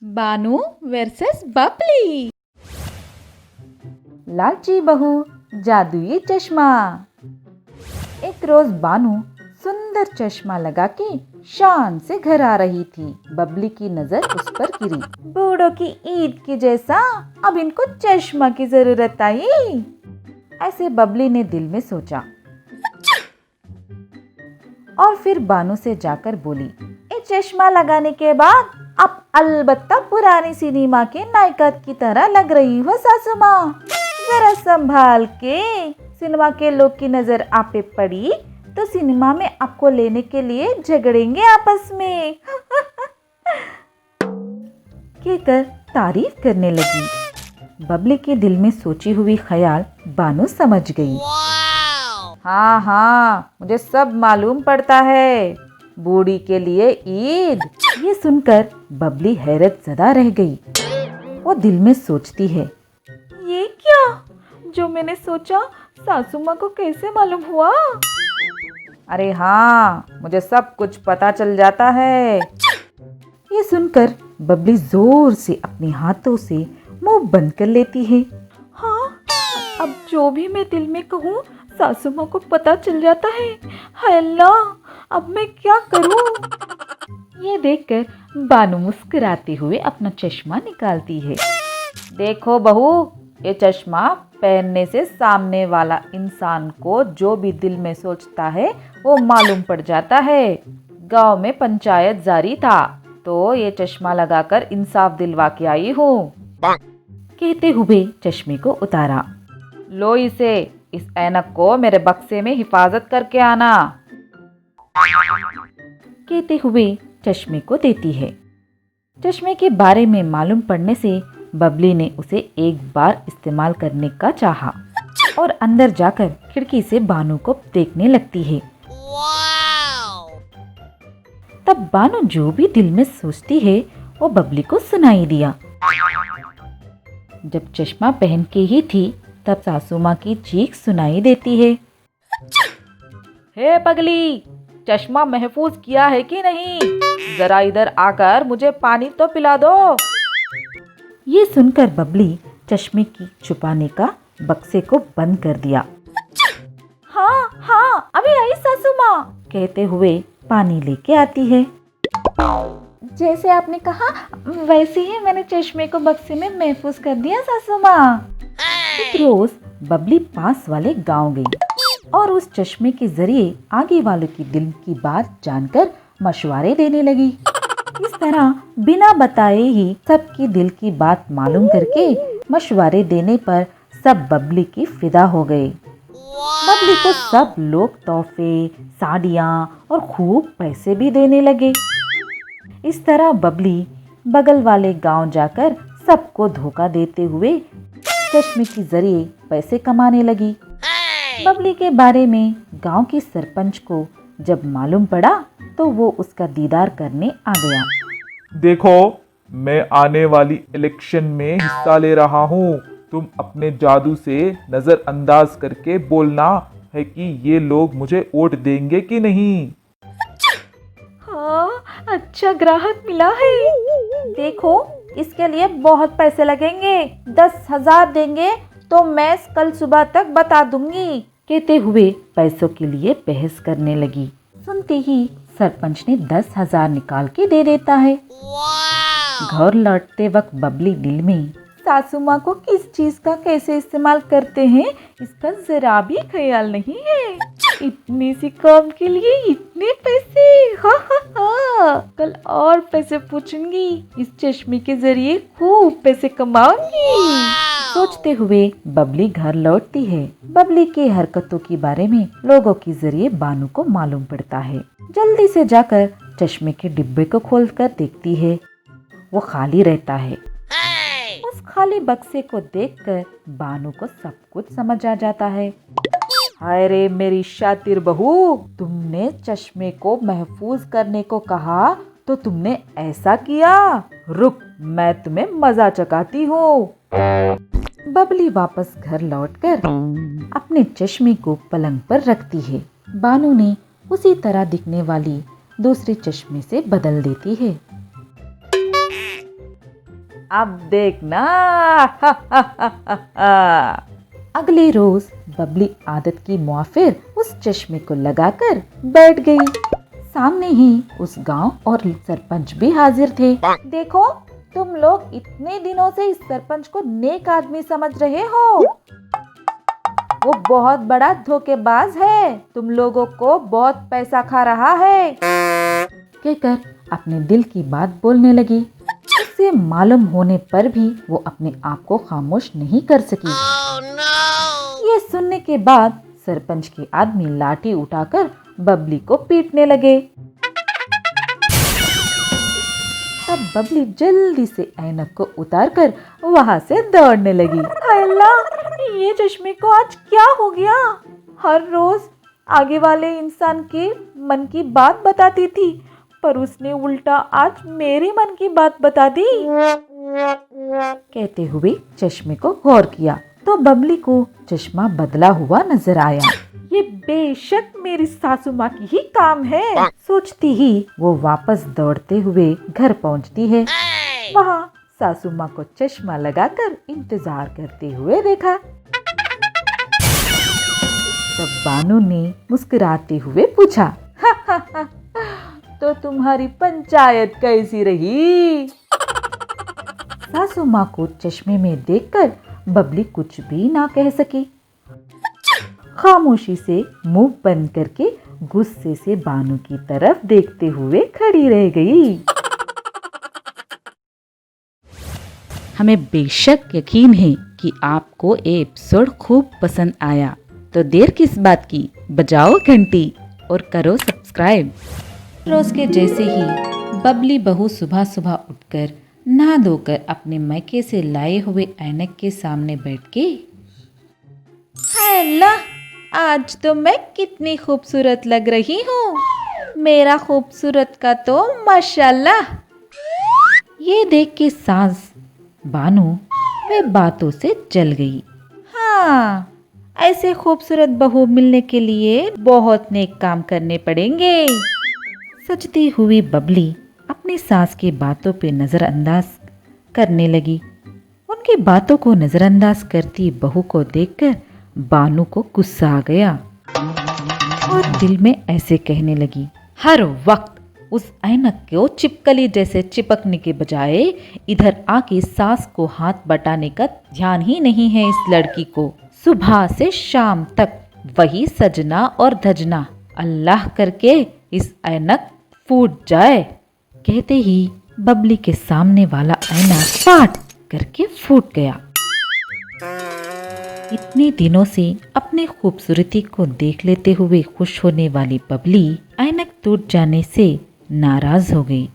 बानू versus Babli. लालची बहू जादुई चश्मा। एक रोज बानू सुंदर चश्मा लगा के शान से घर आ रही थी। बबली की नजर उस पर गिरी। बूढ़ों की ईद की जैसा अब इनको चश्मा की जरूरत आई। ऐसे बबली ने दिल में सोचा और फिर बानू से जाकर बोली, ये चश्मा लगाने के बाद अब अलबत्ता पुरानी सिनेमा के नायिका की तरह लग रही हो सासू माँ। जरा संभाल के, सिनेमा के लोग की नजर आप पे पड़ी तो सिनेमा में आपको लेने के लिए झगड़ेंगे आपस में। कहकर तारीफ करने लगी। बबली के दिल में सोची हुई ख्याल बानू समझ गई। हाँ हाँ, मुझे सब मालूम पड़ता है, बूढ़ी के लिए ईद। ये सुनकर बबली हैरत ज़दा रह गई। वो दिल में सोचती है, ये क्या, जो मैंने सोचा सासू माँ को कैसे मालूम हुआ? अरे हाँ, मुझे सब कुछ पता चल जाता है। ये सुनकर बबली जोर से अपने हाथों से मुंह बंद कर लेती है। हाँ, अब जो भी मैं दिल में कहूँ सासू माँ को पता चल जाता है। हाय अल्लाह, अब मैं क्या करूँ? ये देखकर बानू मुस्कुराते हुए अपना चश्मा निकालती है। देखो बहू, ये चश्मा पहनने से सामने वाला इंसान को जो भी दिल में सोचता है वो मालूम पड़ जाता है। गांव में पंचायत जारी था तो ये चश्मा लगाकर इंसाफ दिलवा के आई हूँ। कहते हुए चश्मे को उतारा। लो इसे, इस ऐनक को मेरे बक्से में हिफाजत करके आना। कहते हुए चश्मे को देती है। चश्मे के बारे में मालूम पड़ने से बबली ने उसे एक बार इस्तेमाल करने का चाहा और अंदर जाकर खिड़की से बानू को देखने लगती है। तब बानू जो भी दिल में सोचती है वो बबली को सुनाई दिया। जब चश्मा पहन के ही थी तब सासू माँ की चीख सुनाई देती है, हे पगली, चश्मा महफूज किया है कि नहीं? जरा इधर आकर मुझे पानी तो पिला दो। ये सुनकर बबली चश्मे की छुपाने का बक्से को बंद कर दिया। हाँ हाँ, अभी आई सासू माँ, कहते हुए पानी लेके आती है। जैसे आपने कहा वैसे ही मैंने चश्मे को बक्से में महफूज कर दिया सासू माँ। एक रोज बबली पास वाले गांव गई और उस चश्मे के जरिए आगे वालों की दिल की बात जानकर मशवरे देने लगी। इस तरह बिना बताए ही सबकी दिल की बात मालूम करके मशवरे देने पर सब बबली की फिदा हो गए। बबली को सब लोग तोहफे, साड़ियाँ और खूब पैसे भी देने लगे। इस तरह बबली बगल वाले गांव जाकर सबको धोखा देते हुए चश्मे के जरिए पैसे कमाने लगी। बबली के बारे में गांव की सरपंच को जब मालूम पड़ा तो वो उसका दीदार करने आ गया। देखो, मैं आने वाली इलेक्शन में हिस्सा ले रहा हूँ। तुम अपने जादू से नजरअंदाज करके बोलना है कि ये लोग मुझे वोट देंगे कि नहीं। हाँ, अच्छा ग्राहक मिला है। देखो, इसके लिए बहुत पैसे लगेंगे, 10,000 देंगे तो मैं कल सुबह तक बता दूंगी। कहते हुए पैसों के लिए बहस करने लगी। सुनते ही सरपंच ने 10,000 निकाल के दे देता है। घर लौटते वक्त बबली दिल में सासू माँ को किस चीज का कैसे इस्तेमाल करते हैं इसका जरा भी ख्याल नहीं है। इतनी सी काम के लिए इतने पैसे, हा हा हा। कल और पैसे पूछूंगी, इस चश्मे के जरिए खूब पैसे कमाऊंगी। सोचते हुए बबली घर लौटती है। बबली की हरकतों के बारे में लोगों के जरिए बानू को मालूम पड़ता है। जल्दी से जाकर चश्मे के डिब्बे को खोलकर देखती है। वो खाली रहता है। उस खाली बक्से को देखकर बानू को सब कुछ समझ आ जाता है। हाय रे मेरी शातिर बहू, तुमने चश्मे को महफूज करने को कहा तो तुमने ऐसा किया। रुक, मैं तुम्हें मजा चखाती हूँ। बबली वापस घर लौटकर अपने चश्मे को पलंग पर रखती है। बानू ने उसी तरह दिखने वाली दूसरे चश्मे से बदल देती है। अब देखना। अगले रोज बबली आदत की मुआफिर उस चश्मे को लगाकर बैठ गई। सामने ही उस गांव और सरपंच भी हाजिर थे। देखो, तुम लोग इतने दिनों से इस सरपंच को नेक आदमी समझ रहे हो, वो बहुत बड़ा धोखेबाज है, तुम लोगों को बहुत पैसा खा रहा है। कहकर अपने दिल की बात बोलने लगी। उसे मालूम होने पर भी वो अपने आप को खामोश नहीं कर सकी। ये सुनने के बाद सरपंच के आदमी लाठी उठाकर बबली को पीटने लगे। तब बबली जल्दी से ऐनक को उतारकर वहां से दौड़ने लगी। हाय अल्लाह, ये चश्मे को आज क्या हो गया? हर रोज आगे वाले इंसान के मन की बात बताती थी, पर उसने उल्टा आज मेरे मन की बात बता दी। कहते हुए चश्मे को गौर किया तो बबली को चश्मा बदला हुआ नजर आया। ये बेशक मेरी सासू माँ की ही काम है। सोचती ही वो वापस दौड़ते हुए घर पहुंचती है। वहाँ सासू माँ को चश्मा लगाकर इंतजार करते हुए देखा। तब बानू ने मुस्कुराते हुए पूछा, तो तुम्हारी पंचायत कैसी रही? सासू माँ को चश्मे में देखकर बबली कुछ भी ना कह सकी। खामोशी से मुंह बंद करके गुस्से से बानू की तरफ देखते हुए खड़ी रह गई। हमें बेशक यकीन है कि आपको ये एपिसोड खूब पसंद आया, तो देर किस बात की, बजाओ घंटी और करो सब्सक्राइब। रोज के जैसे ही बबली बहू सुबह सुबह उठकर नहा धोकर अपने मैके से लाए हुए ऐनक के सामने बैठ के, हाय अल्लाह, आज तो मैं कितनी खूबसूरत लग रही हूँ, मेरा खूबसूरत का तो माशाल्लाह। ये देख के सास बानू वे बातों से जल गई। हाँ, ऐसे खूबसूरत बहू मिलने के लिए बहुत नेक काम करने पड़ेंगे। सजती हुई बबली अपनी सास की बातों पे नजरअंदाज करने लगी। उनकी बातों को नजरअंदाज करती बहू को देखकर बानू को गुस्सा आ गया और दिल में ऐसे कहने लगी, हर वक्त उस ऐनक को चिपकली जैसे चिपकने के बजाय इधर आके सास को हाथ बटाने का ध्यान ही नहीं है इस लड़की को। सुबह से शाम तक वही सजना और धजना, अल्लाह करके इस ऐनक फूट जाए। कहते ही बबली के सामने वाला ऐना फाट करके फूट गया। इतने दिनों से अपनी खूबसूरती को देख लेते हुए खुश होने वाली बबली ऐनक टूट जाने से नाराज हो गई।